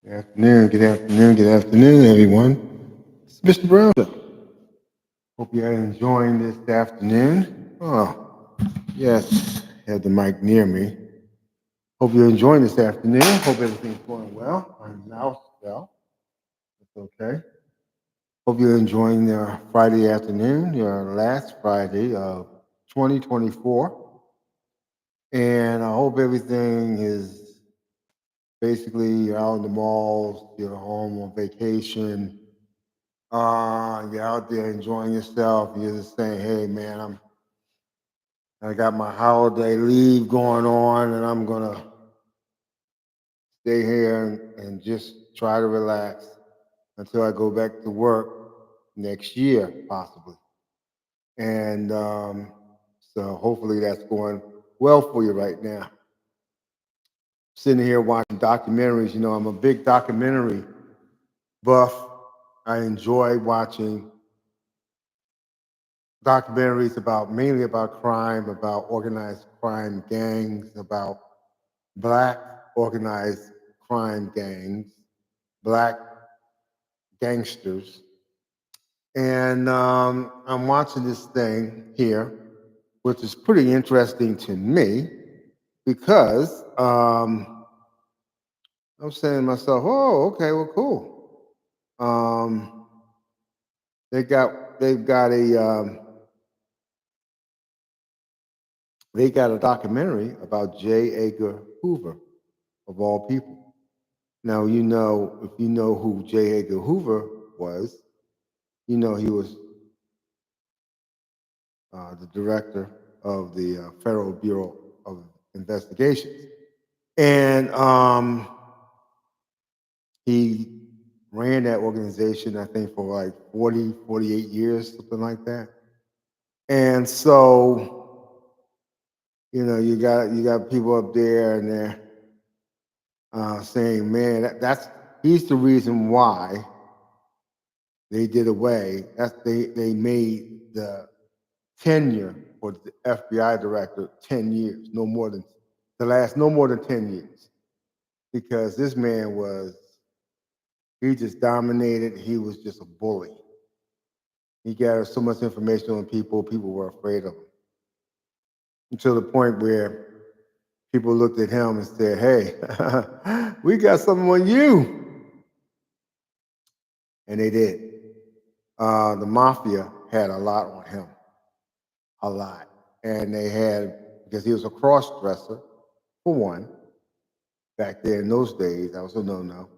Good afternoon, good afternoon, everyone. It's Mr. Brown. Hope you're enjoying this afternoon. Oh, yes, have the mic near me. Hope you're enjoying this afternoon. Hope everything's going well. I'm now well. It's okay. Hope you're enjoying your Friday afternoon, your last Friday of 2024. And I hope everything is basically you're out in the malls, you're home on vacation, you're out there enjoying yourself. You're just saying, "Hey, man, I got my holiday leave going on, and I'm gonna stay here and just try to relax until I go back to work next year, possibly." And so, hopefully, that's going well for you right now. Sitting here watching documentaries. I'm a big documentary buff. I enjoy watching documentaries about mainly about crime, about organized crime gangs, about black organized crime gangs, black gangsters. And I'm watching this thing here, which is pretty interesting to me because I'm saying to myself, "Oh, okay, well, cool." Um, they've got a documentary about J. Edgar Hoover, of all people. Now, if you know who J. Edgar Hoover was, he was the director of the Federal Bureau of Investigations. And he ran that organization, I think, for like 40, 48 years, something like that. And so, you got people up there and they're saying, man, he's the reason why they did away. They made the tenure for the FBI director 10 years, no more than 10 years, because this man he just dominated. He was just a bully. He gathered so much information on people were afraid of him, until the point where people looked at him and said, "Hey, we got something on you." And they did. The mafia had a lot on him, a lot. And because he was a cross dresser, for one, back there in those days, that was a no-no.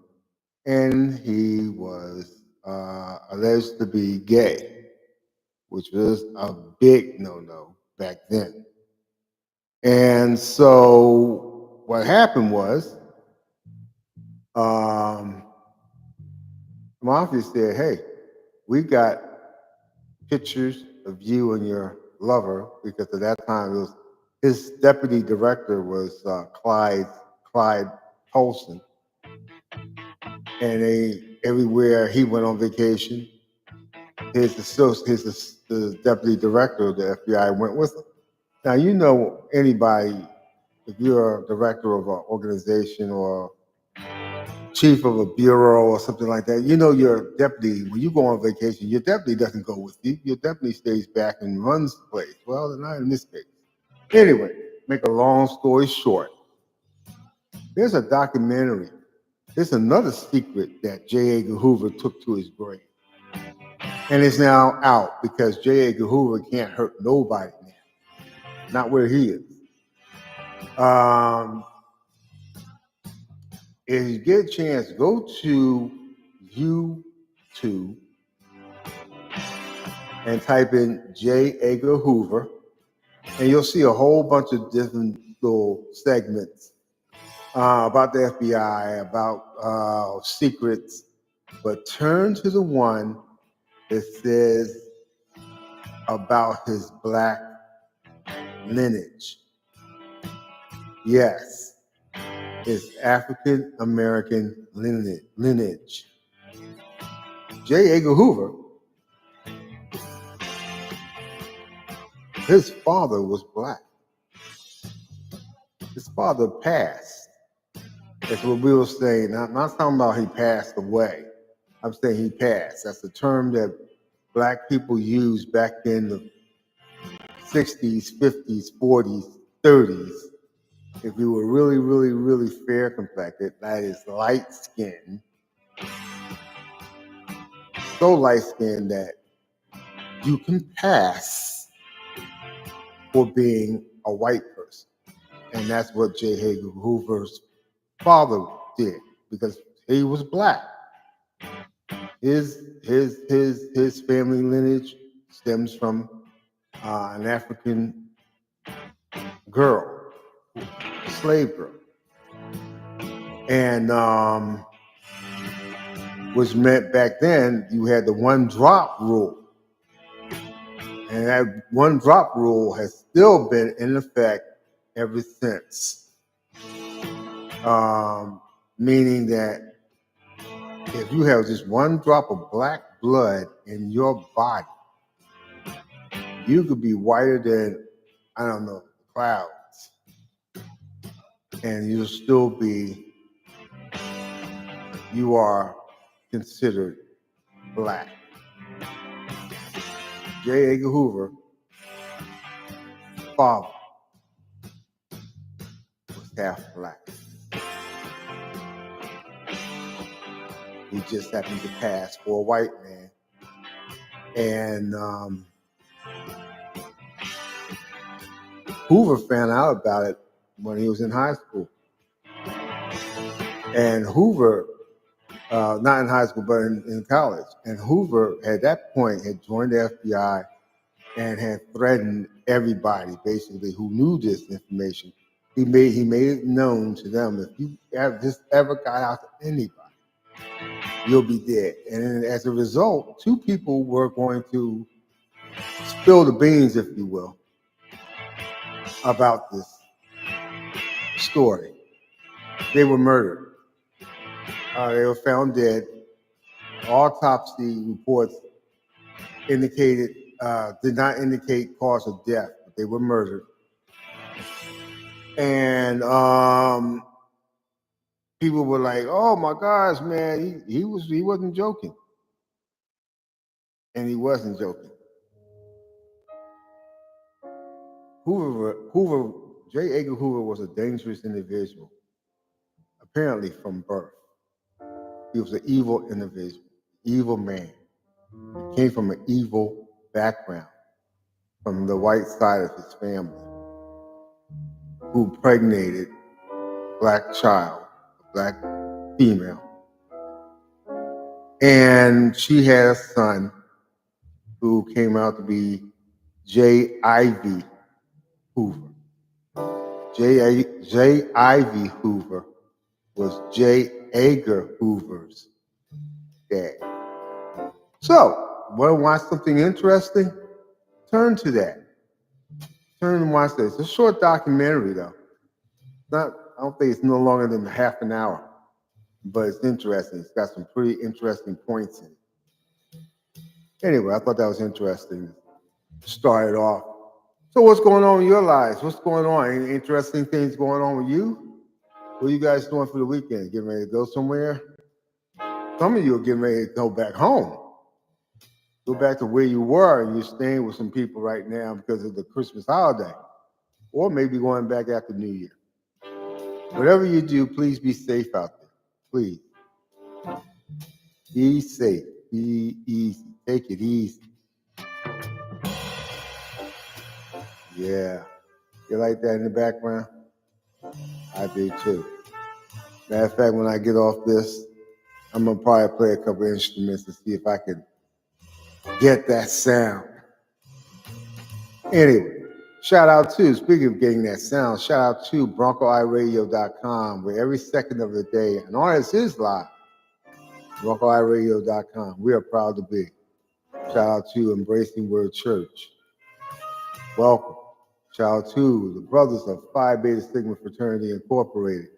And he was alleged to be gay, which was a big no-no back then. And so what happened was, um, the mafia said, "Hey, we got pictures of you and your lover," because at that time his deputy director was Clyde Tolson, and everywhere he went on vacation, the deputy director of the FBI went with him. Now, anybody, if you're a director of an organization or chief of a bureau or something like that, your deputy, when you go on vacation, your deputy doesn't go with you. Your deputy stays back and runs the place. Well, not in this case. Anyway, make a long story short, there's a documentary. There's another secret that J. Edgar Hoover took to his grave. And it's now out because J. Edgar Hoover can't hurt nobody now. Not where he is. If you get a chance, go to YouTube and type in J. Edgar Hoover, and you'll see a whole bunch of different little segments about the FBI, about secrets. But turn to the one that says about his black lineage. Yes, his African American lineage. J. Edgar Hoover, his father was black. His father passed That's what we were saying. I'm not talking about he passed away. I'm saying he passed. That's the term that black people used back in the 60s, 50s, 40s, 30s. If you were really, really, really fair complected, that is light skinned, so light skinned that you can pass for being a white person. And that's what J. Edgar Hoover's father did because he was black. His family lineage stems from an African girl, a slave girl, and was meant back then. You had the one drop rule, and that one drop rule has still been in effect ever since. Meaning that if you have just one drop of black blood in your body, you could be whiter than, I don't know, the clouds, and you'll still be, you are considered black. J. Edgar Hoover, father, was half black. He just happened to pass for a white man. And Hoover found out about it when he was in high school. And Hoover, not in high school, but in college. And Hoover, at that point, had joined the FBI and had threatened everybody, basically, who knew this information. He made it known to them, if you this ever got out to anybody, you'll be dead. And as a result, two people were going to spill the beans, if you will, about this story. They were murdered. They were found dead. Autopsy reports indicated did not indicate cause of death, but they were murdered. And people were like, "Oh my gosh, man, he wasn't joking," and he wasn't joking. Hoover, J. Edgar Hoover was a dangerous individual, apparently from birth. He was an evil individual, evil man. He came from an evil background, from the white side of his family, who impregnated a black child, a black female. And she had a son who came out to be J. Ivy Hoover. J. Ivy Hoover was J. Edgar Hoover's dad. So, want to watch something interesting? Turn to that. Turn and watch this. It's a short documentary, though. I don't think it's no longer than half an hour, but it's interesting. It's got some pretty interesting points in it. Anyway, I thought that was interesting to start it off. So what's going on in your lives? What's going on? Any interesting things going on with you? What are you guys doing for the weekend? Getting ready to go somewhere? Some of you are getting ready to go back home. Go back to where you were, and you're staying with some people right now because of the Christmas holiday. Or maybe going back after New Year. Whatever you do, please be safe out there. Please. Be safe. Be easy. Take it easy. Yeah. You like that in the background? I do too. Matter of fact, when I get off this, I'm going to probably play a couple of instruments and see if I can get that sound. Anyway, shout out to, speaking of getting that sound, shout out to BroncoEyeRadio.com, where every second of the day an artist is live. BroncoEyeRadio.com. We are proud to be. Shout out to Embracing Word Church. Welcome. Shout out to the brothers of Phi Beta Sigma Fraternity Incorporated.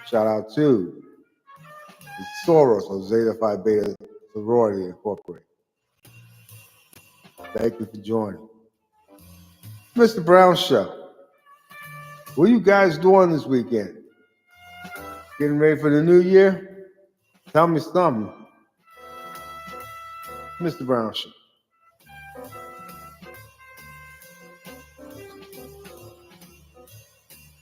Shout out to the Soros of Zeta Phi Beta Sorority Incorporated. Thank you for joining. Mr. Brown Show. What are you guys doing this weekend? Getting ready for the new year? Tell me something. Mr. Brown Show.